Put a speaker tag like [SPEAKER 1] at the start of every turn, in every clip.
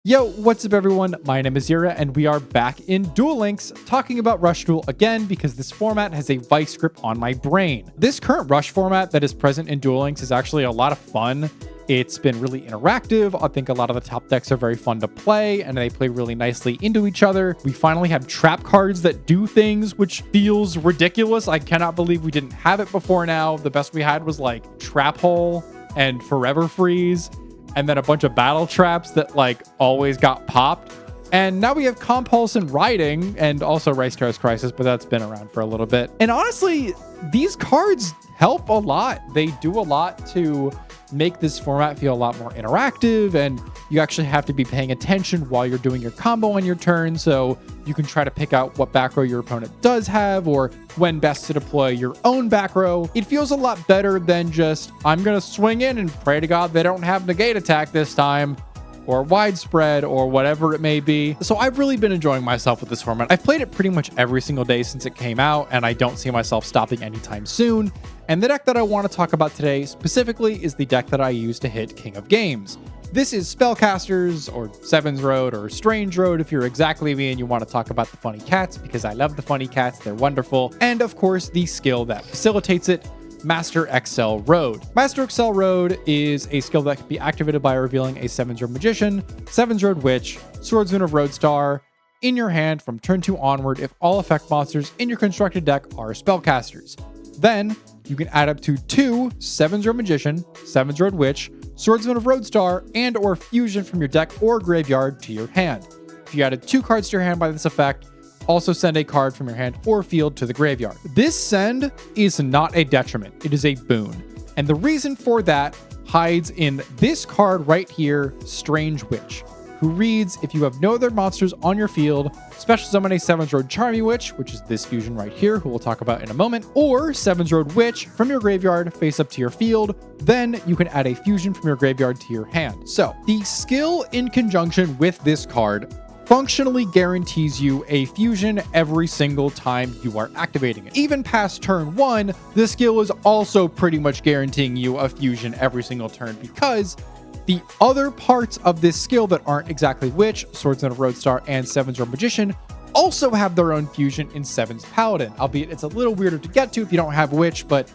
[SPEAKER 1] Yo, what's up everyone? My name is Yura and we are back in Duel Links talking about Rush Duel again because this format has a vice grip on my brain. This current Rush format that is present in Duel Links is actually a lot of fun. It's been really interactive. I think a lot of the top decks are very fun to play and they play really nicely into each other. We finally have trap cards that do things, which feels ridiculous. I cannot believe we didn't have it before now. The best we had was like Trap Hole and Forever Freeze, and then a bunch of battle traps that like always got popped. And now we have Compulse and Riding and also Rice Terrace Crisis, but that's been around for a little bit. And honestly, these cards help a lot. They do a lot to make this format feel a lot more interactive, and you actually have to be paying attention while you're doing your combo on your turn, so you can try to pick out what back row your opponent does have or when best to deploy your own back row. It feels a lot better than just, I'm gonna swing in and pray to God they don't have negate attack this time, or widespread, or whatever it may be. So I've really been enjoying myself with this format. I've played it pretty much every single day since it came out, and I don't see myself stopping anytime soon. And the deck that I want to talk about today specifically is the deck that I use to hit King of Games. This is Spellcasters, or Sevens Road, or Strange Road if you're exactly me and you want to talk about the funny cats, because I love the funny cats, they're wonderful. And of course, the skill that facilitates it, Master Excel Road. Master Excel Road is a skill that can be activated by revealing a Sevens Road Magician, Sevens Road Witch, Swordsman of Roadstar in your hand from turn 2 onward if all effect monsters in your constructed deck are spellcasters. Then you can add up to 2 Sevens Road Magician, Sevens Road Witch, Swordsman of Roadstar, and or Fusion from your deck or graveyard to your hand. If you added 2 cards to your hand by this effect, also send a card from your hand or field to the graveyard. This send is not a detriment, it is a boon. And the reason for that hides in this card right here, Strange Witch, who reads, if you have no other monsters on your field, special summon a Sevens Road Charmy Witch, which is this fusion right here, who we'll talk about in a moment, or Sevens Road Witch from your graveyard face up to your field. Then you can add a fusion from your graveyard to your hand. So the skill in conjunction with this card functionally guarantees you a fusion every single time you are activating it. Even past turn 1, the skill is also pretty much guaranteeing you a fusion every single turn, because the other parts of this skill that aren't exactly Witch, Swordsman of Roadstar, and Sevens Road Magician also have their own fusion in Sevens Paladin, albeit it's a little weirder to get to if you don't have Witch, but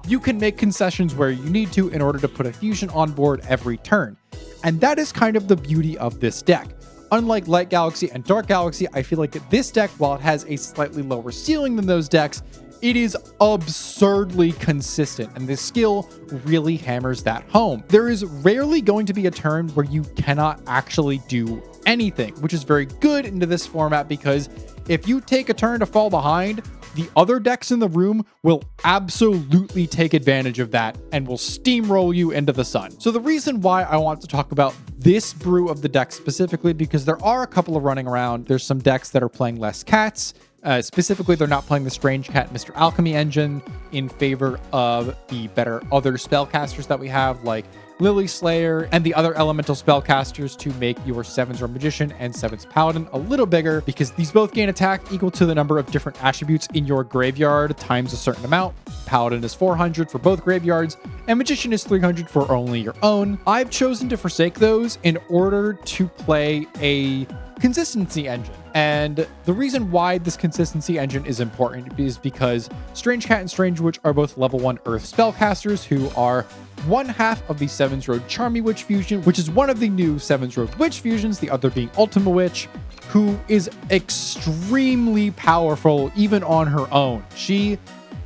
[SPEAKER 1] you can make concessions where you need to in order to put a fusion on board every turn. And that is kind of the beauty of this deck. Unlike Light Galaxy and Dark Galaxy, I feel like this deck, while it has a slightly lower ceiling than those decks, it is absurdly consistent, and this skill really hammers that home. There is rarely going to be a turn where you cannot actually do anything, which is very good into this format, because if you take a turn to fall behind, the other decks in the room will absolutely take advantage of that and will steamroll you into the sun. So the reason why I want to talk about this brew of the deck specifically, because there are a couple of running around. There's some decks that are playing less cats. Specifically, they're not playing the Strange Cat Mr. Alchemy engine in favor of the better other spellcasters that we have, like Lily Slayer and the other elemental spellcasters, to make your Sevens Road Magician and Sevens Paladin a little bigger, because these both gain attack equal to the number of different attributes in your graveyard times a certain amount. Paladin is 400 for both graveyards, and Magician is 300 for only your own. I've chosen to forsake those in order to play a consistency engine. And the reason why this consistency engine is important is because Strange Cat and Strange Witch are both level 1 Earth spellcasters who are one half of the Sevens Road Charmy Witch fusion, which is one of the new Sevens Road Witch fusions, the other being Ultima Witch, who is extremely powerful even on her own. She,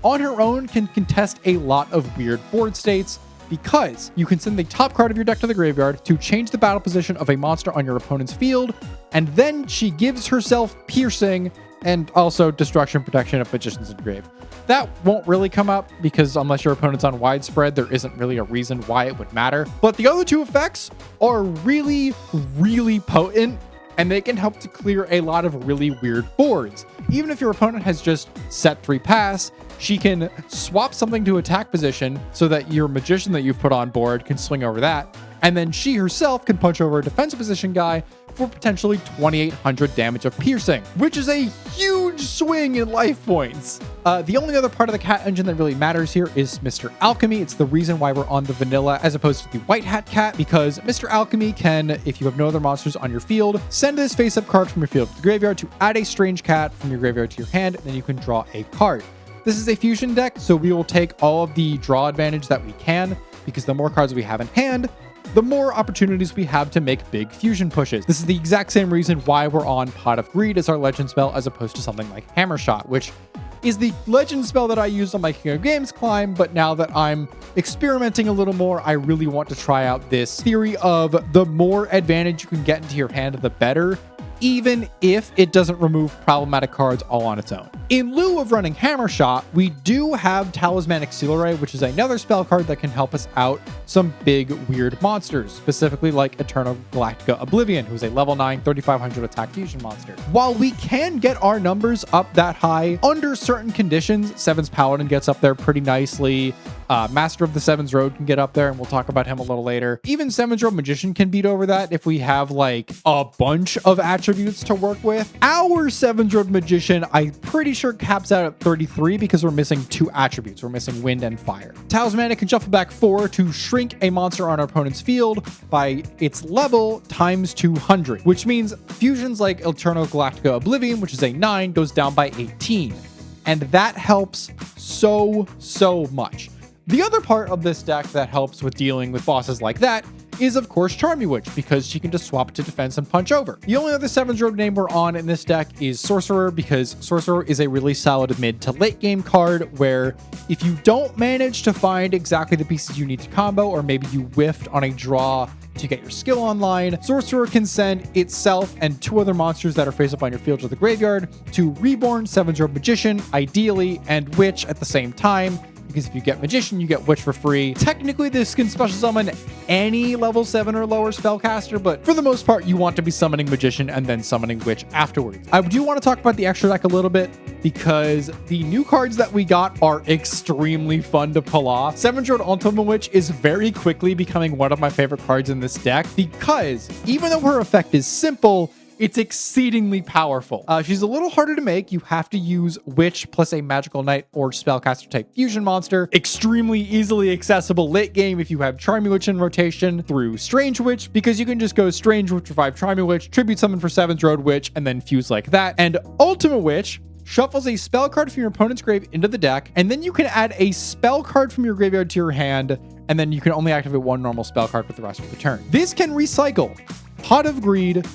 [SPEAKER 1] on her own, can contest a lot of weird board states, because you can send the top card of your deck to the graveyard to change the battle position of a monster on your opponent's field, and then she gives herself Piercing and also Destruction Protection of Magician's Engrave. That won't really come up, because unless your opponent's on widespread, there isn't really a reason why it would matter. But the other two effects are really, really potent, and they can help to clear a lot of really weird boards. Even if your opponent has just set 3 pass, she can swap something to attack position so that your Magician that you've put on board can swing over that, and then she herself can punch over a defensive position guy for potentially 2,800 damage of piercing, which is a huge huge swing in life points. The only other part of the cat engine that really matters here is Mr. Alchemy. It's the reason why we're on the vanilla as opposed to the white hat cat, because Mr. Alchemy can, if you have no other monsters on your field, send this face-up card from your field to the graveyard to add a strange cat from your graveyard to your hand, and then you can draw a card. This is a fusion deck, so we will take all of the draw advantage that we can, because the more cards we have in hand, the more opportunities we have to make big fusion pushes. This is the exact same reason why we're on Pot of Greed as our legend spell, as opposed to something like Hammer Shot, which is the legend spell that I used on my King of Games climb, but now that I'm experimenting a little more, I really want to try out this theory of the more advantage you can get into your hand, the better, even if it doesn't remove problematic cards all on its own. In lieu of running Hammer Shot, we do have Talismanic Seal Ray, which is another spell card that can help us out some big weird monsters, specifically like Eternal Galactica Oblivion, who's a level 9 3500 attack fusion monster. While we can get our numbers up that high under certain conditions, Seven's Paladin gets up there pretty nicely. Master of the Seven's Road can get up there, and we'll talk about him a little later. Even Seven's Road Magician can beat over that if we have like a bunch of attributes to work with. Our Seven's Road Magician, I'm pretty sure caps out at 33 because we're missing 2 attributes. We're missing Wind and Fire. Talismanic can shuffle back 4 to shrink a monster on our opponent's field by its level times 200, which means fusions like Eternal Galactica Oblivion, which is a 9, goes down by 18. And that helps so much. The other part of this deck that helps with dealing with bosses like that is, of course, Charmy Witch, because she can just swap to defense and punch over. The only other Seven's Road name we're on in this deck is Sorcerer, because Sorcerer is a really solid mid to late game card where if you don't manage to find exactly the pieces you need to combo, or maybe you whiffed on a draw to get your skill online, Sorcerer can send itself and 2 other monsters that are face up on your field to the graveyard to Reborn, Seven's Road Magician, ideally, and Witch at the same time. Because if you get Magician, you get Witch for free. Technically, this can special summon any level 7 or lower spellcaster, but for the most part, you want to be summoning Magician and then summoning Witch afterwards. I do want to talk about the extra deck a little bit, because the new cards that we got are extremely fun to pull off. Seven's Road Ultimate Witch is very quickly becoming one of my favorite cards in this deck, because even though her effect is simple, it's exceedingly powerful. She's a little harder to make. You have to use Witch plus a Magical Knight or Spellcaster type fusion monster. Extremely easily accessible late game if you have Charmy Witch in rotation through Strange Witch, because you can just go Strange Witch, revive Charmy Witch, tribute summon for Seven's Road Witch, and then fuse like that. And Ultimate Witch shuffles a spell card from your opponent's grave into the deck, and then you can add a spell card from your graveyard to your hand, and then you can only activate 1 normal spell card with the rest of the turn. This can recycle Pot of Greed,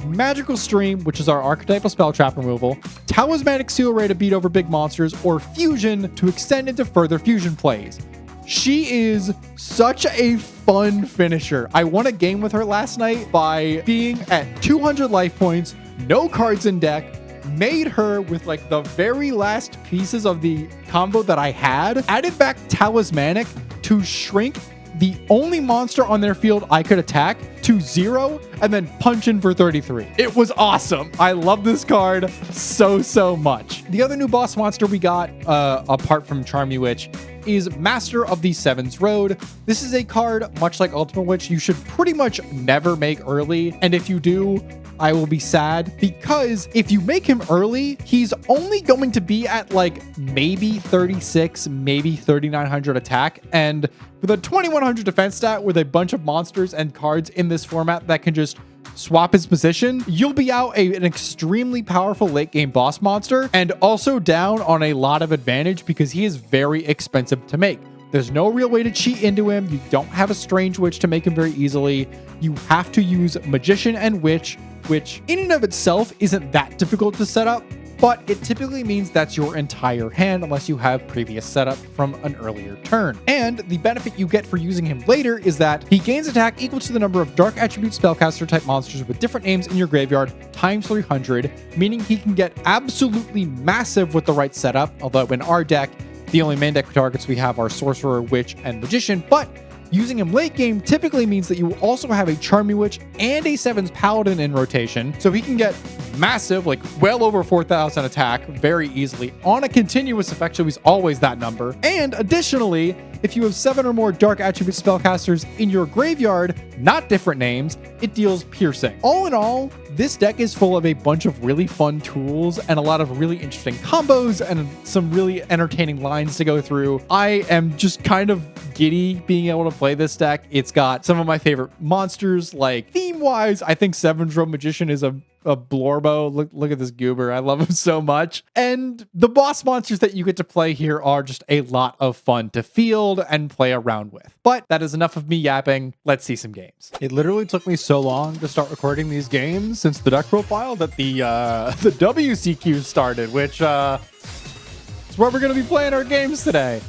[SPEAKER 1] Magical Stream, which is our archetypal spell trap removal, Talismanic Seal Ray to beat over big monsters, or Fusion to extend into further fusion plays. She is such a fun finisher. I won a game with her last night by being at 200 life points, no cards in deck, made her with like the very last pieces of the combo that I had, added back Talismanic to shrink the only monster on their field I could attack to 0, and then punch in for 33. It was awesome. I love this card so much. The other new boss monster we got, apart from Charmy Witch, is Master of the Seven's Road. This is a card, much like Ultimate Witch, you should pretty much never make early, and if you do, I will be sad, because if you make him early, he's only going to be at like maybe 36, maybe 3900 attack, and with a 2100 defense stat with a bunch of monsters and cards in this format that can just swap his position, you'll be out an extremely powerful late game boss monster, and also down on a lot of advantage because he is very expensive to make. There's no real way to cheat into him. You don't have a Strange Witch to make him very easily. You have to use Magician and Witch, which in and of itself isn't that difficult to set up, but it typically means that's your entire hand unless you have previous setup from an earlier turn. And the benefit you get for using him later is that he gains attack equal to the number of Dark Attribute Spellcaster type monsters with different names in your graveyard times 300, meaning he can get absolutely massive with the right setup, although in our deck, the only main deck targets we have are Sorcerer, Witch, and Magician, but using him late game typically means that you will also have a Charmy Witch and a Seven's Paladin in rotation, so he can get massive, like well over 4,000 attack very easily on a continuous effect, so he's always that number. And additionally, if you have 7 or more dark attribute spellcasters in your graveyard, not different names, it deals piercing. All in all, this deck is full of a bunch of really fun tools and a lot of really interesting combos and some really entertaining lines to go through. I am just kind of giddy being able to play this deck. It's got some of my favorite monsters, like theme-wise, I think Seven's Robe Magician is a Blorbo. Look at this goober. I love him so much. And the boss monsters that you get to play here are just a lot of fun to field and play around with. But that is enough of me yapping. Let's see some games. It literally took me so long to start recording these games since the deck profile that the WCQ started, which is where we're going to be playing our games today.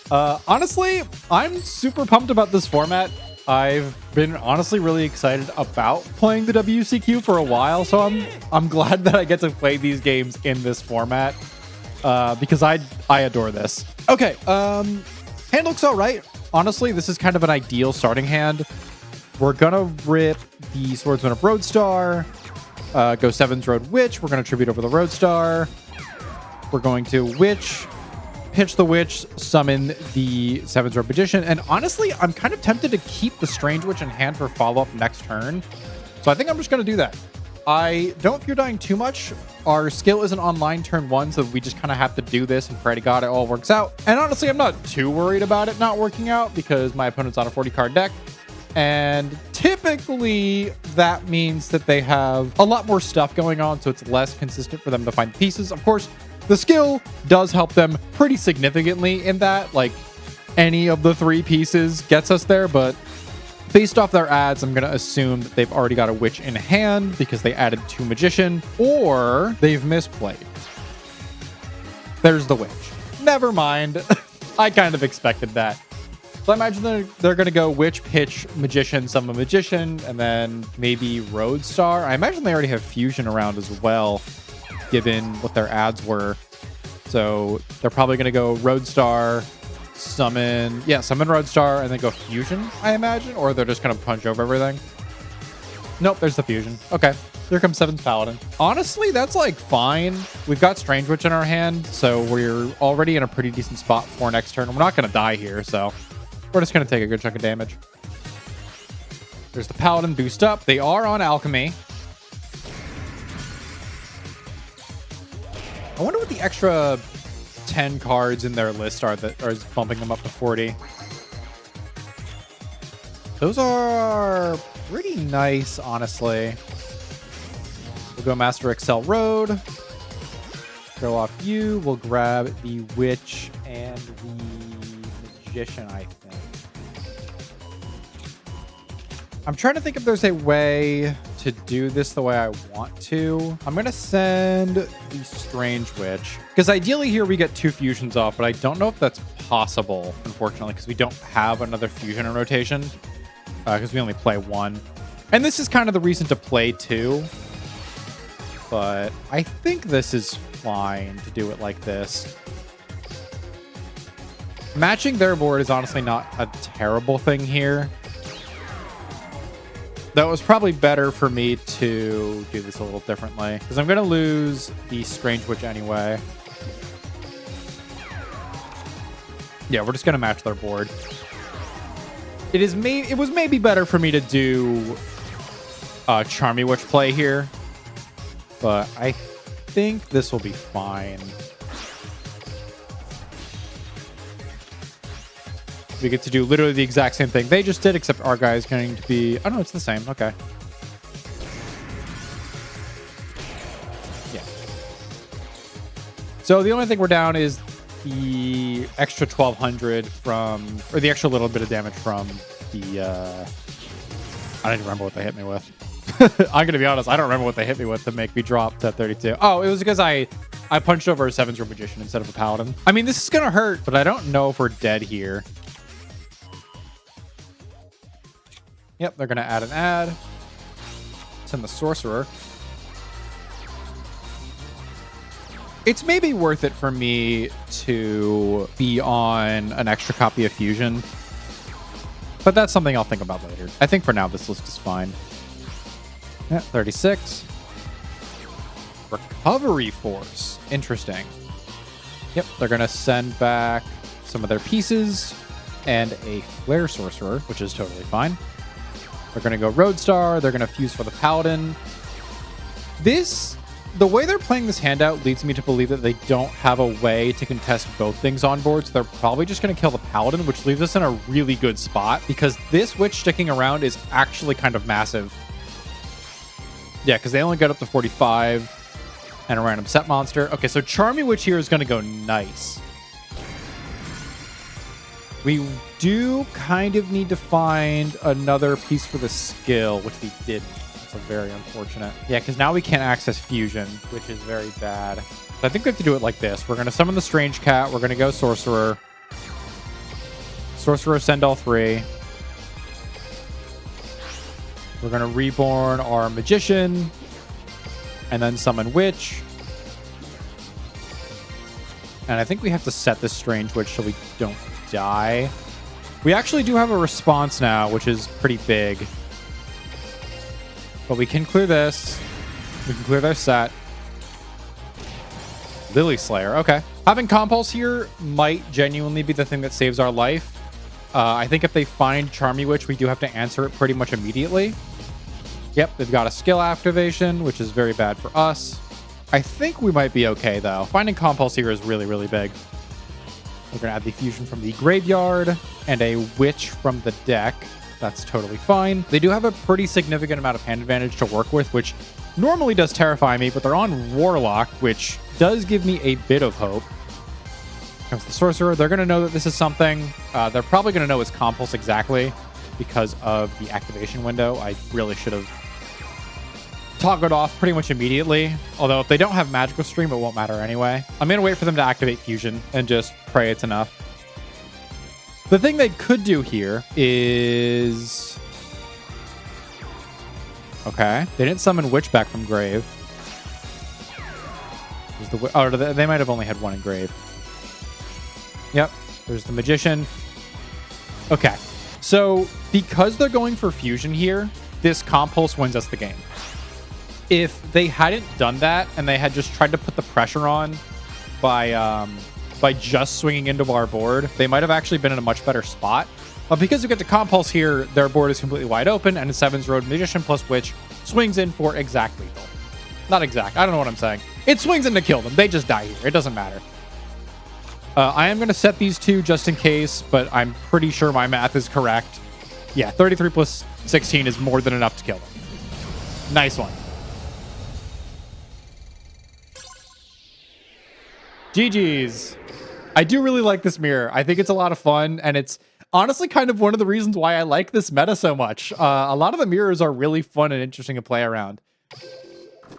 [SPEAKER 1] Honestly, I'm super pumped about this format. I've been honestly really excited about playing the WCQ for a while, so I'm glad that I get to play these games in this format because I adore this. Okay, hand looks all right. Honestly, this is kind of an ideal starting hand. We're gonna rip the Swordsman of Roadstar, go 7's Road Witch. We're gonna tribute over the Roadstar. We're going to Witch, pitch the Witch, summon the 7's Robe Magician, and honestly, I'm kind of tempted to keep the Strange Witch in hand for follow-up next turn. So I think I'm just going to do that. I don't fear dying too much. Our skill isn't online turn 1, so we just kind of have to do this and pray to God it all works out. And honestly, I'm not too worried about it not working out because my opponent's on a 40-card deck. And typically, that means that they have a lot more stuff going on, so it's less consistent for them to find pieces. Of course, the skill does help them pretty significantly in that, like, any of the 3 pieces gets us there, but based off their ads, I'm going to assume that they've already got a Witch in hand because they added 2 Magician, or they've misplayed. There's the Witch. Never mind. I kind of expected that. So I imagine they're going to go Witch, Pitch, Magician, summon Magician, and then maybe Roadstar. I imagine they already have Fusion around as well, given what their ads were. So they're probably going to go Roadstar, summon Roadstar, and then go Fusion, I imagine. Or they're just going to punch over everything. Nope, there's the Fusion. Okay, here comes 7's Paladin. Honestly, that's like fine. We've got Strange Witch in our hand, so we're already in a pretty decent spot for next turn. We're not going to die here, so we're just going to take a good chunk of damage. There's the Paladin boost up. They are on Alchemy. I wonder what the extra 10 cards in their list are that are bumping them up to 40. Those are pretty nice, honestly. We'll go Master Excel Road. Throw off you. We'll grab the Witch and the Magician, I think. I'm trying to think if there's a way to do this the way I want to. I'm going to send the Strange Witch, because ideally here we get 2 fusions off, but I don't know if that's possible, unfortunately, because we don't have another fusion in rotation, because we only play 1. And this is kind of the reason to play 2, but I think this is fine to do it like this. Matching their board is honestly not a terrible thing here. Though it was probably better for me to do this a little differently, because I'm going to lose the Strange Witch anyway. Yeah, we're just going to match their board. It was maybe better for me to do Charmy Witch play here, but I think this will be fine. We get to do literally the exact same thing they just did, except our guy is going to be... Oh, no, it's the same. Okay. Yeah. So the only thing we're down is the extra 1,200 from... Or the extra little bit of damage from the... I don't even remember what they hit me with. I'm going to be honest. I don't remember what they hit me with to make me drop to 32. Oh, it was because I punched over a 7's Robe Magician instead of a Paladin. I mean, this is going to hurt, but I don't know if we're dead here. Yep, they're going to add an ad. Send the Sorcerer. It's maybe worth it for me to be on an extra copy of Fusion, but that's something I'll think about later. I think for now, this list is fine. Yeah, 36. Recovery Force. Interesting. Yep, they're going to send back some of their pieces and a Flare Sorcerer, which is totally fine. They're going to go Roadstar. They're going to fuse for the Paladin. The way they're playing this handout leads me to believe that they don't have a way to contest both things on board, so they're probably just going to kill the Paladin, which leaves us in a really good spot, because this Witch sticking around is actually kind of massive. Yeah, because they only get up to 45 and a random set monster. Okay, so Charmy Witch here is going to go nice. We do kind of need to find another piece for the skill, which we didn't. That's very unfortunate. Yeah, because now we can't access Fusion, which is very bad. So I think we have to do it like this. We're going to summon the Strange Cat. We're going to go Sorcerer. Sorcerer, send all three. We're going to reborn our Magician. And then summon Witch. And I think we have to set this Strange Witch so we don't die. We actually do have a response now, which is pretty big. But we can clear this. We can clear their set. Lily Slayer. Okay. Having Compulse here might genuinely be the thing that saves our life. I think if they find Charmy Witch, we do have to answer it pretty much immediately. Yep, they've got a skill activation, which is very bad for us. I think we might be okay, though. Finding Compulse here is really, really big. We're going to add the Fusion from the graveyard and a Witch from the deck. That's totally fine. They do have a pretty significant amount of hand advantage to work with, which normally does terrify me, but they're on Warlock, which does give me a bit of hope. Comes the Sorcerer. They're going to know that this is something. They're probably going to know it's Compulse exactly because of the activation window. I really should have toggled off pretty much immediately. Although if they don't have Magical Stream, it won't matter anyway. I'm going to wait for them to activate Fusion and just pray it's enough. The thing they could do here is... Okay. They didn't summon Witch back from grave. Oh, they might have only had one in grave. Yep. There's the Magician. Okay. So, because they're going for Fusion here, this Compulse wins us the game. If they hadn't done that and they had just tried to put the pressure on by just swinging into our board, they might have actually been in a much better spot. But because we get to Compulse here, their board is completely wide open, and a Seven's Road Magician plus Witch swings in for exact lethal. Not exact. I don't know what I'm saying. It swings in to kill them. They just die here. It doesn't matter. I am going to set these two just in case, but I'm pretty sure my math is correct. Yeah, 33 plus 16 is more than enough to kill them. Nice one. GG's. I do really like this mirror. I think it's a lot of fun, and it's honestly kind of one of the reasons why I like this meta so much. A lot of the mirrors are really fun and interesting to play around.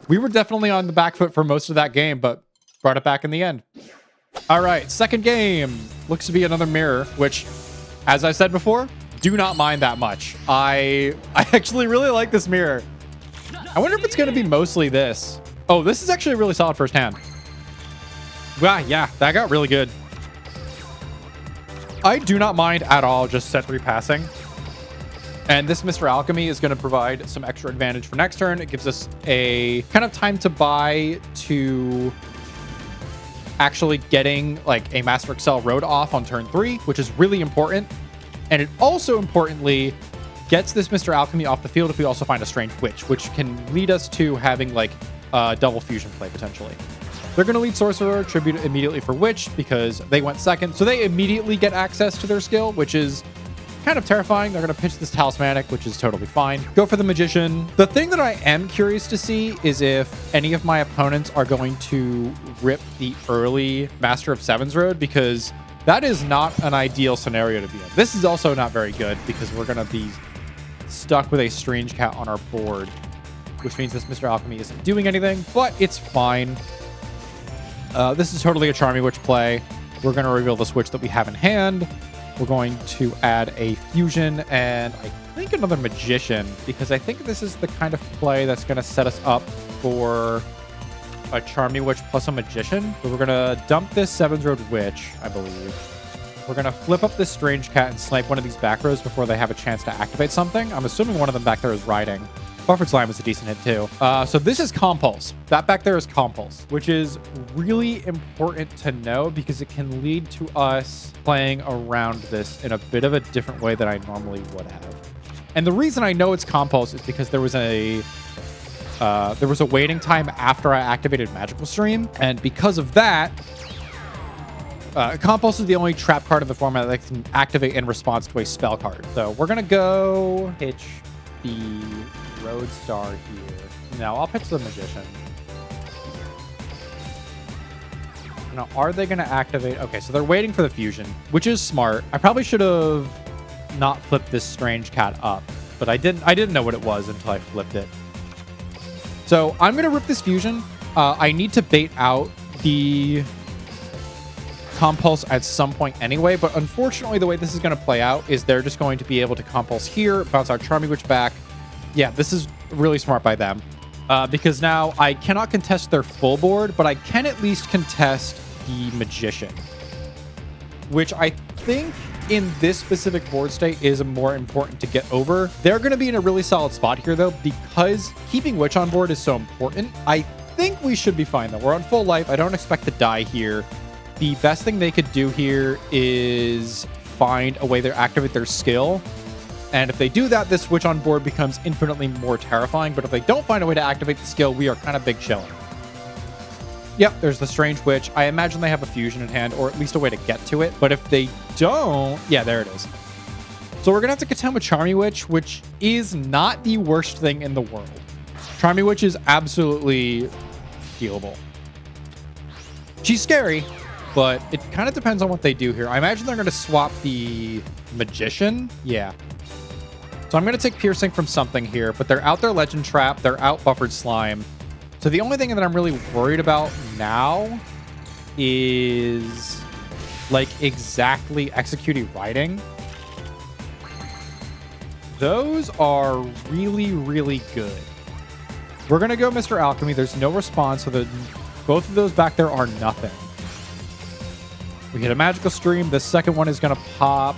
[SPEAKER 1] We were definitely on the back foot for most of that game, but brought it back in the end. All right, second game. Looks to be another mirror, which, as I said before, do not mind that much. I actually really like this mirror. I wonder if it's going to be mostly this. Oh, this is actually a really solid first hand. Wow, yeah, that got really good. I do not mind at all just set 3 passing. And this Mr. Alchemy is going to provide some extra advantage for next turn. It gives us a kind of time to buy to actually getting like a Master Excel Road off on turn 3, which is really important. And it also importantly gets this Mr. Alchemy off the field if we also find a Strange Witch, which can lead us to having like a double fusion play potentially. They're going to lead Sorcerer, tribute immediately for Witch because they went second. So they immediately get access to their skill, which is kind of terrifying. They're going to pitch this Talismanic, which is totally fine. Go for the Magician. The thing that I am curious to see is if any of my opponents are going to rip the early Master of Seven's Road, because that is not an ideal scenario to be in. This is also not very good because we're going to be stuck with a Strange Cat on our board, which means this Mr. Alchemy isn't doing anything, but it's fine. This is totally a Charmy Witch play. We're going to reveal the Switch that we have in hand. We're going to add a Fusion and I think another Magician, because I think this is the kind of play that's going to set us up for a Charmy Witch plus a Magician. So we're going to dump this Seven's Road Witch, I believe. We're going to flip up this Strange Cat and snipe one of these back rows before they have a chance to activate something. I'm assuming one of them back there is riding. Buffered Slime is a decent hit too. So this is Compulse. That back there is Compulse, which is really important to know because it can lead to us playing around this in a bit of a different way than I normally would have. And the reason I know it's Compulse is because there was a waiting time after I activated Magical Stream, and because of that, Compulse is the only trap card in the format that can activate in response to a spell card. So we're gonna go pitch the Road Star here. Now I'll pitch the Magician. Now, are they gonna activate? Okay, so they're waiting for the fusion, which is smart. I probably should have not flipped this Strange Cat up, but I didn't know what it was until I flipped it. So I'm gonna rip this fusion. I need to bait out the Compulse at some point anyway, but unfortunately the way this is going to play out is they're just going to be able to Compulse here, bounce our Charming Witch back. Yeah, this is really smart by them, because now I cannot contest their full board, but I can at least contest the Magician, which I think in this specific board state is more important to get over. They're going to be in a really solid spot here though, because keeping Witch on board is so important. I think we should be fine though. We're on full life. I don't expect to die here. The best thing they could do here is find a way to activate their skill. And if they do that, this Witch on board becomes infinitely more terrifying. But if they don't find a way to activate the skill, we are kind of big chilling. Yep, there's the Strange Witch. I imagine they have a fusion in hand, or at least a way to get to it. But if they don't, yeah, there it is. So we're going to have to contend with Charming Witch, which is not the worst thing in the world. Charming Witch is absolutely dealable. She's scary, but it kind of depends on what they do here. I imagine they're going to swap the Magician. Yeah. So I'm going to take Piercing from something here, but they're out their Legend Trap. They're out Buffered Slime. So the only thing that I'm really worried about now is like exactly executing Riding. Those are really, really good. We're going to go Mr. Alchemy. There's no response, so both of those back there are nothing. We hit a Magical Stream. The second one is going to pop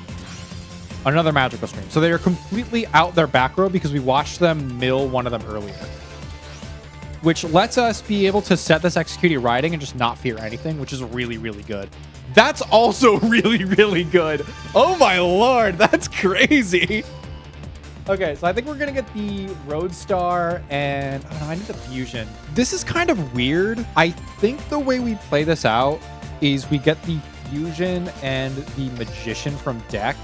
[SPEAKER 1] another Magical Stream. So they are completely out their back row because we watched them mill one of them earlier, which lets us be able to set this Executing Riding and just not fear anything, which is really, really good. That's also really, really good. Oh my lord, that's crazy. Okay, so I think we're going to get the Roadstar and I need the Fusion. This is kind of weird. I think the way we play this out is we get the Fusion and the Magician from deck,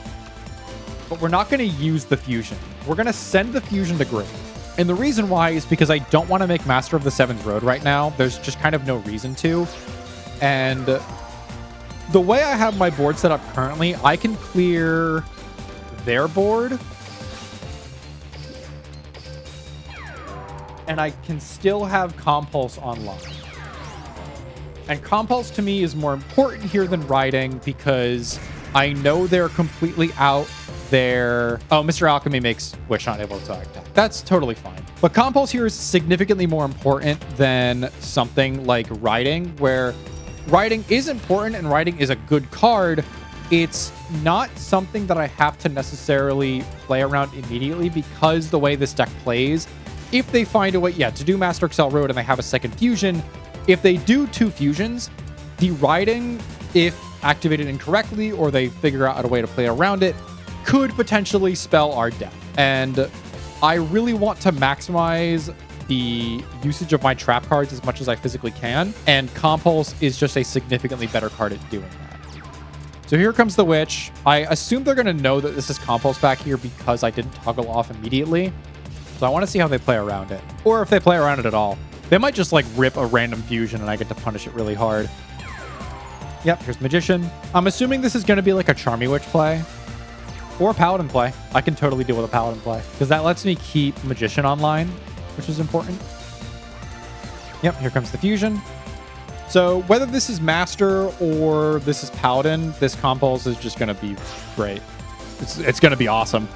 [SPEAKER 1] but we're not going to use the Fusion. We're going to send the Fusion to grave. And the reason why is because I don't want to make Master of the Seventh Road right now. There's just kind of no reason to. And the way I have my board set up currently, I can clear their board and I can still have Compulse online. And Compulse to me is more important here than Riding because I know they're completely out there. Oh, Mr. Alchemy makes Wish not able to attack. That's totally fine. But Compulse here is significantly more important than something like Riding, where Riding is important and Riding is a good card. It's not something that I have to necessarily play around immediately because the way this deck plays, if they find a way, to do Master Excel Road and they have a second fusion, if they do two fusions, the Riding, if activated incorrectly or they figure out a way to play around it, could potentially spell our death. And I really want to maximize the usage of my trap cards as much as I physically can, and Compulse is just a significantly better card at doing that. So here comes the Witch. I assume they're going to know that this is Compulse back here because I didn't toggle off immediately. So I want to see how they play around it, or if they play around it at all. They might just like rip a random fusion and I get to punish it really hard. Yep, here's Magician. I'm assuming this is going to be like a Charming Witch play or a Paladin play. I can totally deal with a Paladin play because that lets me keep Magician online, which is important. Yep, here comes the fusion. So whether this is Master or this is Paladin, this Compulse is just going to be great. It's going to be awesome.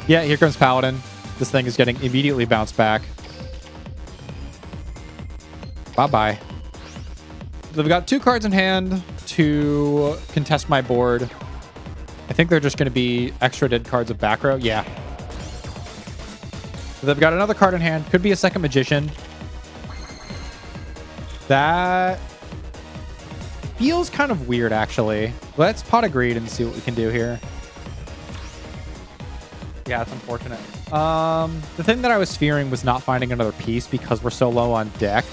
[SPEAKER 1] Yeah, here comes Paladin. This thing is getting immediately bounced back. Bye-bye. So we've got two cards in hand to contest my board. I think they're just going to be extra dead cards of back row. Yeah. So they've got another card in hand. Could be a second Magician. That feels kind of weird, actually. Let's Pot of Greed and see what we can do here. Yeah, it's unfortunate. The thing that I was fearing was not finding another piece because we're so low on deck.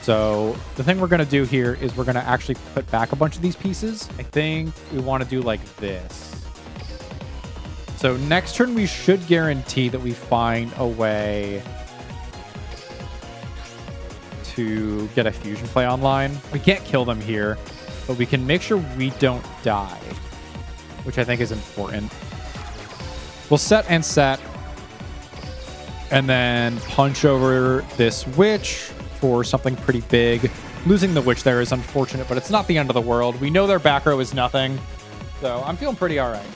[SPEAKER 1] So the thing we're going to do here is we're going to actually put back a bunch of these pieces. I think we want to do like this. So next turn, we should guarantee that we find a way to get a fusion play online. We can't kill them here, but we can make sure we don't die, which I think is important. We'll set, and then punch over this witch for something pretty big. Losing the witch there is unfortunate, but it's not the end of the world. We know their back row is nothing, so I'm feeling pretty all right.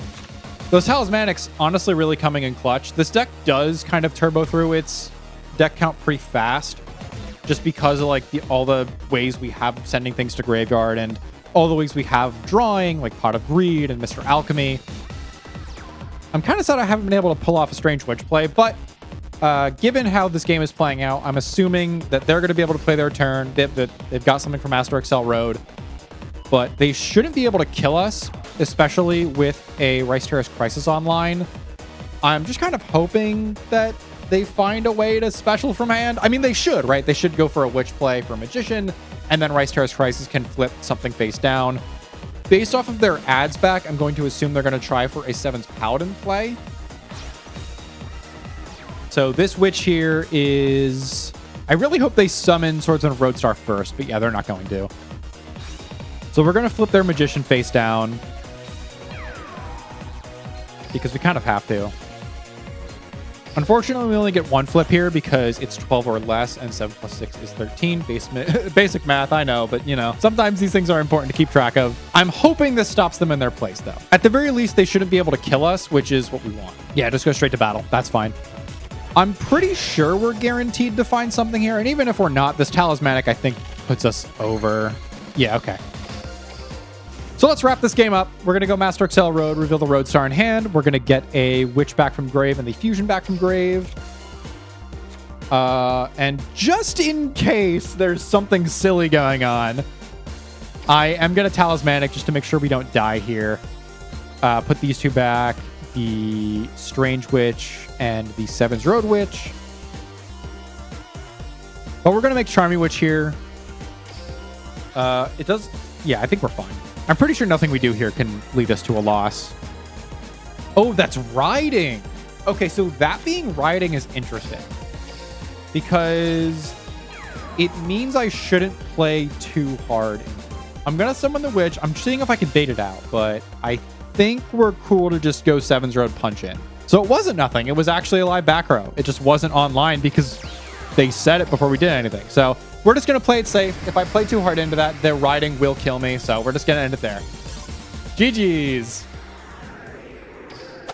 [SPEAKER 1] Those talismanics honestly really coming in clutch. This deck does kind of turbo through its deck count pretty fast, just because of like all the ways we have sending things to graveyard and all the ways we have drawing, like Pot of Greed and Mr. Alchemy. I'm kind of sad I haven't been able to pull off a Strange Witch play, but given how this game is playing out, I'm assuming that they're going to be able to play their turn. They've got something from Master Excel Road, but they shouldn't be able to kill us, especially with a Rice Terrace Crisis online. I'm just kind of hoping that they find a way to special from hand. I mean, they should, right? They should go for a Witch play for Magician, and then Rice Terrace Crisis can flip something face down. Based off of their ads back, I'm going to assume they're going to try for a 7's Paladin play. So this Witch here is... I really hope they summon Swordsman of Roadstar first, but yeah, they're not going to. So we're going to flip their Magician face down, because we kind of have to. Unfortunately, we only get one flip here because it's 12 or less, and 7 plus 6 is 13. Basic math, I know, but you know, sometimes these things are important to keep track of. I'm hoping this stops them in their place, though. At the very least, they shouldn't be able to kill us, which is what we want. Yeah, just go straight to battle. That's fine. I'm pretty sure we're guaranteed to find something here, and even if we're not, this talismanic, I think, puts us over. Yeah, okay. So let's wrap this game up. We're going to go Master Excel Road, reveal the Roadstar in hand. We're going to get a Witch back from grave and the Fusion back from grave. And just in case there's something silly going on, I am going to Talismanic just to make sure we don't die here. Put these two back, the Strange Witch and the 7's Road Witch. But we're going to make Charming Witch here. It does... Yeah, I think we're fine. I'm pretty sure nothing we do here can lead us to a loss. Oh, that's riding. Okay, so that being riding is interesting, because it means I shouldn't play too hard. I'm going to summon the Witch. I'm seeing if I can bait it out, but I think we're cool to just go 7's Road punch in. So it wasn't nothing. It was actually a live back row. It just wasn't online because they said it before we did anything. So we're just going to play it safe. If I play too hard into that, their riding will kill me. So we're just going to end it there. GG's.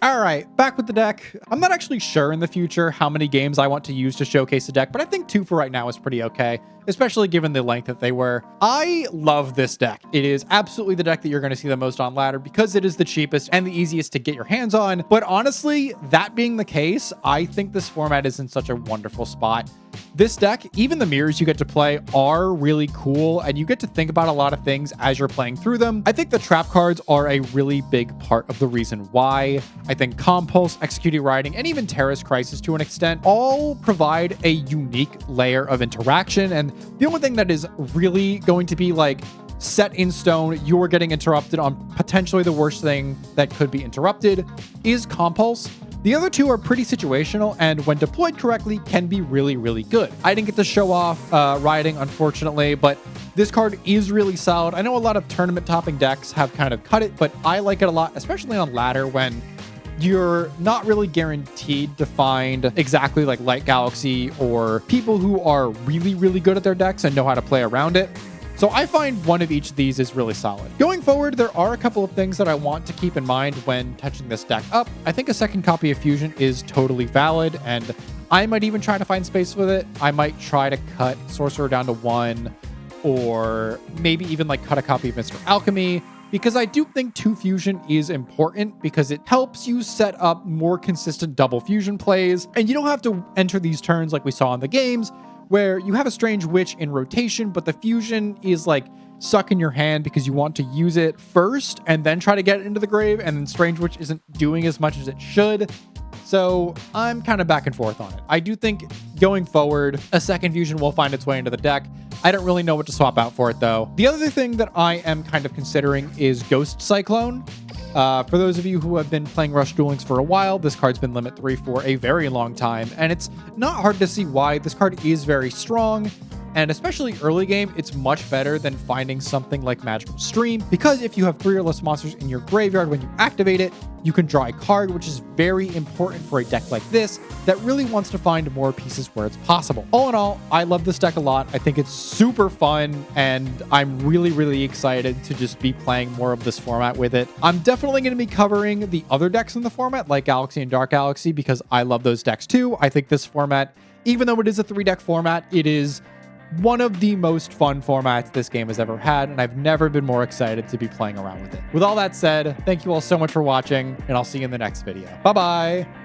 [SPEAKER 1] All right, back with the deck. I'm not actually sure in the future how many games I want to use to showcase the deck, but I think 2 for right now is pretty okay, especially given the length that they were. I love this deck. It is absolutely the deck that you're going to see the most on ladder because it is the cheapest and the easiest to get your hands on. But honestly, that being the case, I think this format is in such a wonderful spot. This deck, even the mirrors you get to play are really cool, and you get to think about a lot of things as you're playing through them. I think the trap cards are a really big part of the reason why. I think Compulse, Executing Riding, and even Terrace Crisis to an extent all provide a unique layer of interaction, and the only thing that is really going to be like set in stone, you're getting interrupted on potentially the worst thing that could be interrupted, is Compulse. The other two are pretty situational, and when deployed correctly, can be really, really good. I didn't get to show off riding, unfortunately, but this card is really solid. I know a lot of tournament topping decks have kind of cut it, but I like it a lot, especially on ladder when you're not really guaranteed to find exactly like Light Galaxy or people who are really, really good at their decks and know how to play around it. So I find one of each of these is really solid. Going forward, there are a couple of things that I want to keep in mind when touching this deck up. I think a second copy of Fusion is totally valid, and I might even try to find space with it. I might try to cut Sorcerer down to 1, or maybe even like cut a copy of Mr. Alchemy. because I do think 2 fusion is important because it helps you set up more consistent double fusion plays, and you don't have to enter these turns like we saw in the games where you have a strange witch in rotation, but the fusion is like stuck in your hand because you want to use it first and then try to get it into the grave, and then strange witch isn't doing as much as it should. So I'm kind of back and forth on it. I do think going forward, a second fusion will find its way into the deck. I don't really know what to swap out for it though. The other thing that I am kind of considering is Ghost Cyclone. For those of you who have been playing Rush Duel Links for a while, this card's been limit 3 for a very long time, and it's not hard to see why. This card is very strong, and especially early game, it's much better than finding something like Magical Stream, because if you have 3 or less monsters in your graveyard when you activate it, you can draw a card, which is very important for a deck like this that really wants to find more pieces where it's possible. All in all, I love this deck a lot. I think it's super fun, and I'm really, really excited to just be playing more of this format with it. I'm definitely going to be covering the other decks in the format, like Galaxy and Dark Galaxy, because I love those decks too. I think this format, even though it is a 3-deck format, it is one of the most fun formats this game has ever had, and I've never been more excited to be playing around with it. With all that said, thank you all so much for watching, and I'll see you in the next video. Bye-bye!